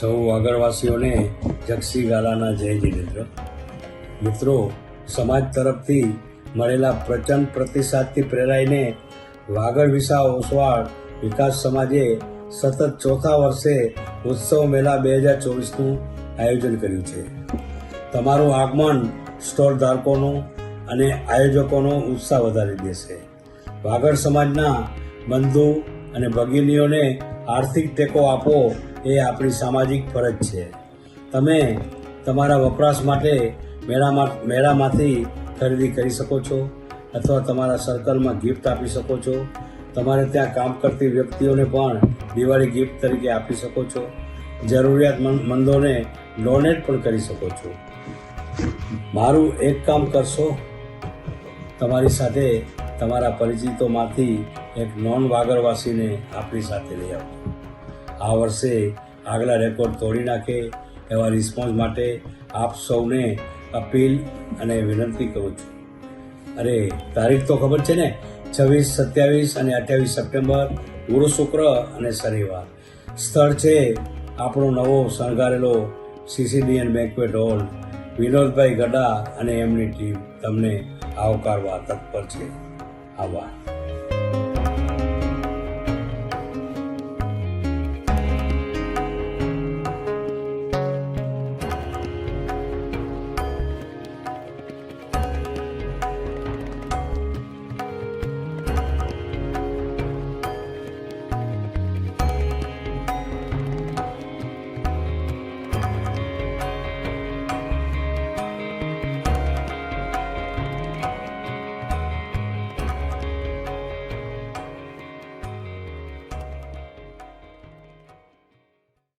સૌ વાગડવાસીઓને જક્ષી ગાલાના જય જિનેન્દ્ર. મિત્રો, સમાજ તરફથી મળેલા પ્રચંડ પ્રતિસાદથી પ્રેરાઈને વાગડ વિસા ઓસવાળ વિકાસ સમાજે સતત ચોથા વર્ષે ઉત્સવ મેળા 2024નું આયોજન કર્યું છે. તમારું આગમન સ્ટોલ ધારકોનો અને આયોજકોનો ઉત્સાહ વધારી દેશે. વાગડ સમાજના બંધુ અને ભગીનીઓને આર્થિક ટેકો આપવો એ આપણી સામાજિક ફરજ છે. તમે તમારા વપરાશ માટે મેળામાંથી ખરીદી કરી શકો છો અથવા તમારા સર્કલમાં ગિફ્ટ આપી શકો છો. તમારે ત્યાં કામ કરતી વ્યક્તિઓને પણ દિવાળી ગિફ્ટ તરીકે આપી શકો છો. જરૂરિયાતમંદોને ડોનેટ પણ કરી શકો છો. મારું એક કામ કરશો, તમારી સાથે તમારા પરિચિતોમાંથી એક નોન વાગડવાસીને આપણી સાથે લઈ આવો. આ વર્ષે આગલા રેકોર્ડ તોડી નાખે એવા રિસ્પોન્સ માટે આપ સૌને અપીલ અને વિનંતી કરું છું. અરે, તારીખ તો ખબર છે ને, 26, 27 અને 28 સપ્ટેમ્બર, ગુરુ, શુક્ર અને શનિવાર. સ્થળ છે આપણો નવો શણગારેલો CCDN banquet hall. Vinodbhai Gada અને એમની ટીમ તમને આવકારવા તત્પર છે. આભાર.